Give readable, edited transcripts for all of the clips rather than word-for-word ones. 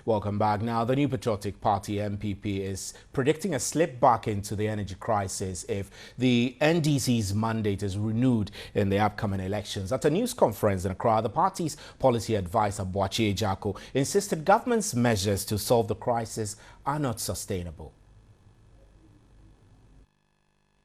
Welcome back. Now, the New Patriotic Party NPP is predicting a slip back into the energy crisis if the NDC's mandate is renewed in the upcoming elections. At a news conference in Accra, the party's policy advisor, Boakye Ejako, insisted government's measures to solve the crisis are not sustainable.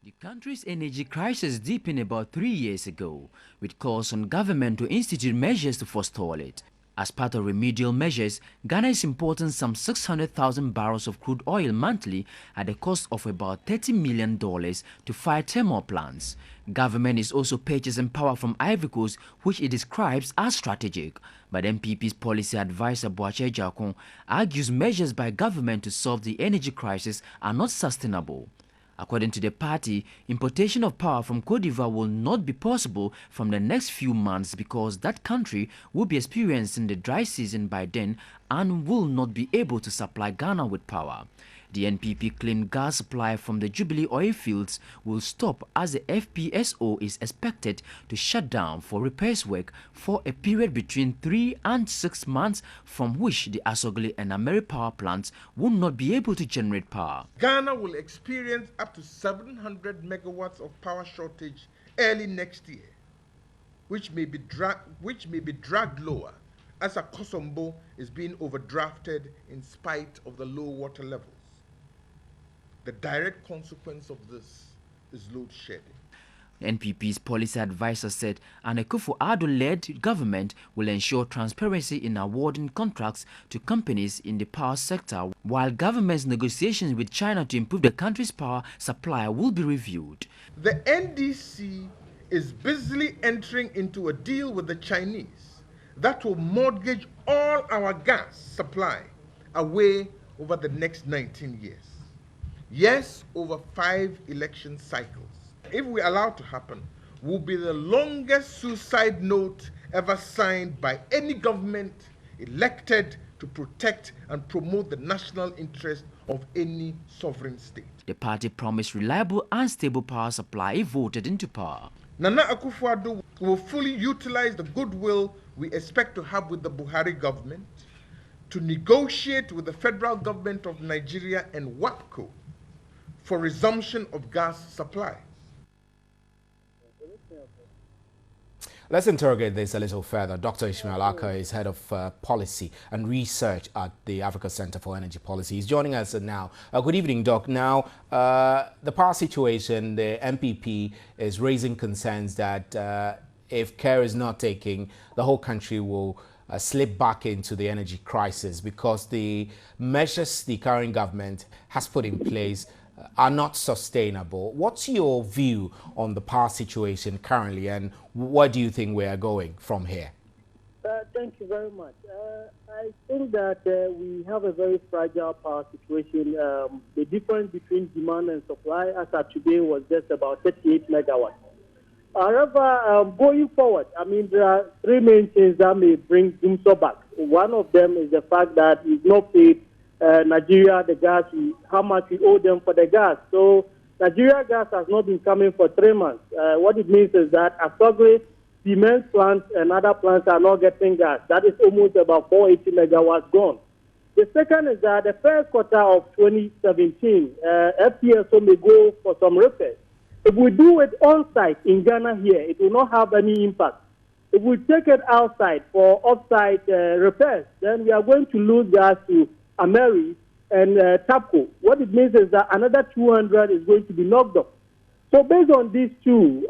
The country's energy crisis deepened about 3 years ago, with calls on government to institute measures to forestall it. As part of remedial measures, Ghana is importing some 600,000 barrels of crude oil monthly at a cost of about $30 million to fire thermal plants. Government is also purchasing power from Ivory Coast, which it describes as strategic. But NPP's policy advisor Boakye Ejako argues measures by government to solve the energy crisis are not sustainable. According to the party, importation of power from Côte d'Ivoire will not be possible from the next few months because that country will be experiencing the dry season by then and will not be able to supply Ghana with power. The NPP claimed gas supply from the Jubilee oil fields will stop as the FPSO is expected to shut down for repairs work for a period between 3 and 6 months, from which the Asogli and Ameri power plants will not be able to generate power. Ghana will experience up to 700 megawatts of power shortage early next year, which may be dragged lower as Akosombo is being overdrafted in spite of the low water levels. The direct consequence of this is load shedding. NPP's policy advisor said an Akufo-Addo-led government will ensure transparency in awarding contracts to companies in the power sector, while government's negotiations with China to improve the country's power supply will be reviewed. The NDC is busily entering into a deal with the Chinese that will mortgage all our gas supply away over the next 19 years. Yes, over 5 election cycles. If we allow it to happen, will be the longest suicide note ever signed by any government elected to protect and promote the national interest of any sovereign state. The party promised reliable and stable power supply if voted into power. Nana Akufo-Addo will fully utilize the goodwill we expect to have with the Buhari government to negotiate with the federal government of Nigeria and WAPCO for resumption of gas supply. Let's interrogate this a little further. Dr. Ishmael Aka is head of policy and research at the Africa Center for Energy Policy. He's joining us now. Good evening, Doc. Now, the power situation, the NPP is raising concerns that if care is not taken, the whole country will slip back into the energy crisis because the measures the current government has put in place are not sustainable. What's your view on the power situation currently, and where do you think we are going from here? Thank you very much. I think that we have a very fragile power situation. The difference between demand and supply as of today was just about 38 megawatts. However, going forward, I mean, there are 3 main things that may bring dumsor back. One of them is the fact that we've not paid Nigeria the gas, how much we owe them for the gas. So Nigeria gas has not been coming for 3 months. What it means is that Asogli, cement plants and other plants are not getting gas. That is almost about 480 megawatts gone. The second is that the first quarter of 2017, FPSO may go for some repairs. If we do it on-site in Ghana here, it will not have any impact. If we take it outside for off-site repairs, then we are going to lose gas to Ameri and TAPCO. What it means is that another 200 is going to be knocked off. So based on these two,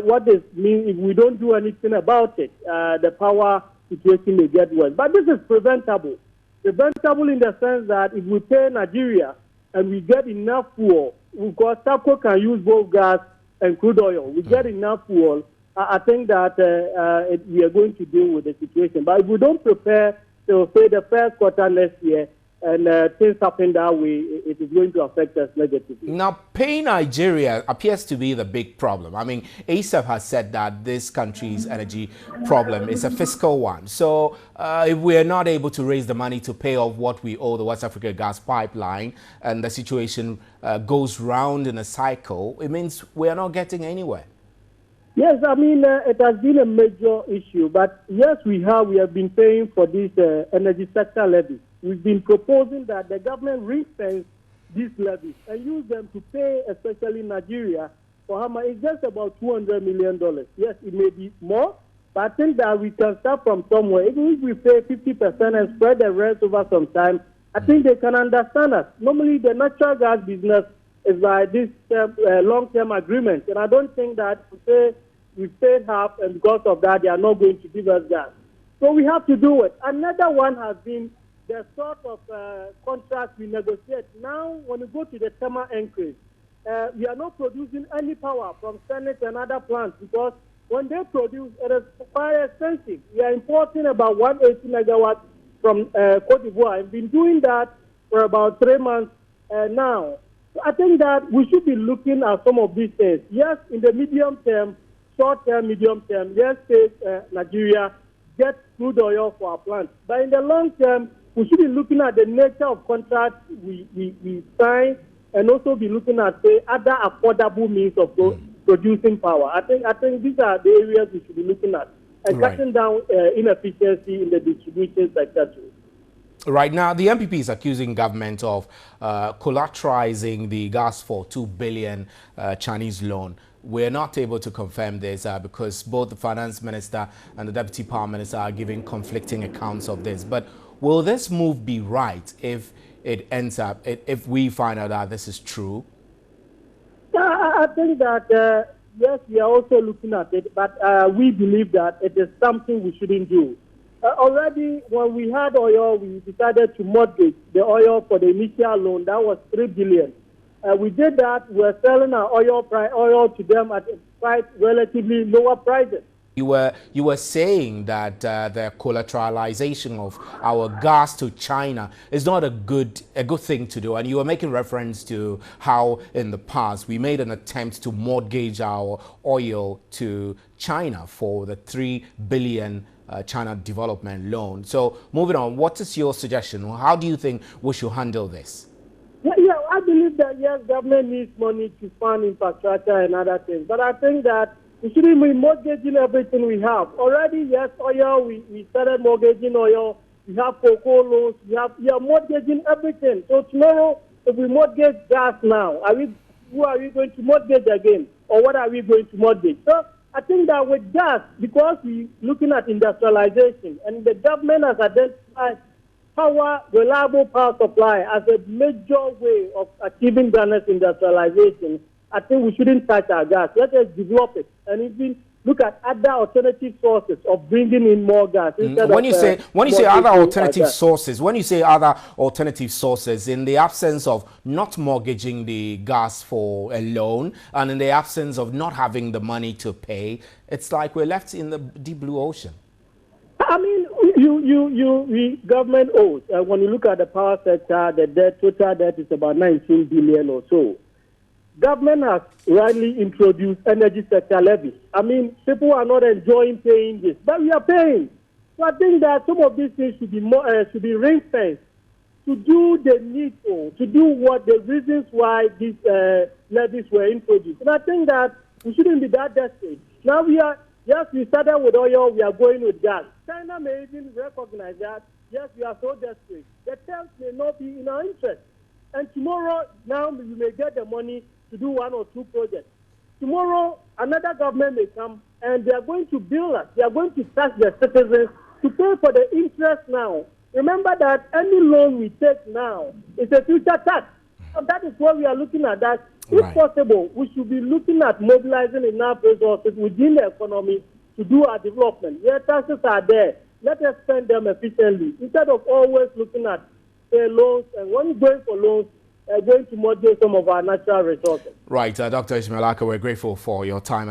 what this means, if we don't do anything about it, the power situation may get worse. But this is preventable. Preventable in the sense that if we pay Nigeria and we get enough fuel, because TAPCO can use both gas and crude oil, we get enough fuel, I think that we are going to deal with the situation. But if we don't prepare to say the first quarter next year, and things happen that way, it is going to affect us negatively. Now, paying Nigeria appears to be the big problem. I mean, ASAP has said that this country's energy problem is a fiscal one. So if we are not able to raise the money to pay off what we owe the West Africa gas pipeline, and the situation goes round in a cycle, it means we are not getting anywhere. Yes, I mean, it has been a major issue. But yes, we have been paying for this energy sector levy. we've been proposing that the government ring-fence these levies and use them to pay, especially Nigeria. For Mahama, it's just about $200 million. Yes, it may be more, but I think that we can start from somewhere. Even if we pay 50% and spread the rest over some time, I think they can understand us. Normally, the natural gas business is by this long-term agreement, and I don't think that we paid half, and because of that, they are not going to give us gas. So we have to do it. Another one has been the sort of contract we negotiate. Now, when we go to the thermal anchorage, we are not producing any power from Senate and other plants because when they produce, it is quite expensive. We are importing about 180 megawatts from Cote d'Ivoire. I've been doing that for about 3 months now. So I think that we should be looking at some of these things. Yes, in the medium term, short term, medium term, yes, Nigeria get crude oil for our plants. But in the long term, we should be looking at the nature of contracts we sign and also be looking at, say, other affordable means of producing power. I think these are the areas we should be looking at and cutting down inefficiency in the distribution sector too. Right now, the NPP is accusing government of collateralizing the gas for 2 billion Chinese loan. We're not able to confirm this because both the finance minister and the deputy power minister are giving conflicting accounts of this. But will this move be right if it ends up, if we find out that this is true? I think that, yes, we are also looking at it, but we believe that it is something we shouldn't do. Already, when we had oil, we decided to mortgage the oil for the initial loan. That was 3 billion. We did that. We're selling our oil to them at quite relatively lower prices. You were saying that the collateralization of our gas to China is not a good thing to do, and you were making reference to how in the past we made an attempt to mortgage our oil to China for the 3 billion China development loan. So moving on, what is your suggestion? How do you think we should handle this? Yeah, I believe that, yes, government needs money to fund infrastructure and other things. But I think that we shouldn't be mortgaging everything we have. Already, yes, oil, we started mortgaging oil. We have cocoa loans. We are mortgaging everything. So tomorrow, if we mortgage gas now, who are we going to mortgage again? Or what are we going to mortgage? So I think that with gas, because we're looking at industrialization, and the government has identified reliable power supply as a major way of achieving Ghana's industrialization, I think we shouldn't touch our gas. Let us develop it and even look at other alternative sources of bringing in more gas. When you say other alternative sources, in the absence of not mortgaging the gas for a loan and in the absence of not having the money to pay, it's like we're left in the deep blue ocean. I mean, government owes. When you look at the power sector, the total debt is about 19 billion or so. Government has rightly introduced energy sector levies. I mean, people are not enjoying paying this, but we are paying. So I think that some of these things should be ring-fenced to do the needful, to do what the reasons why these levies were introduced. And I think that we shouldn't be that desperate. Now we started with oil, we are going with gas. China may even recognize that, yes, we are so desperate. The terms may not be in our interest. And tomorrow, now we may get the money to do 1 or 2 projects. Tomorrow, another government may come and they are going to bill us. They are going to tax their citizens to pay for the interest now. Remember that any loan we take now is a future tax. And that is what we are looking at. That if possible, we should be looking at mobilizing enough resources within the economy to do our development. Yeah, taxes are there. Let us spend them efficiently instead of always looking at loans. And when you're going for loans, going to mortgage some of our natural resources. Right, Dr. Ishmael Aka, we're grateful for your time.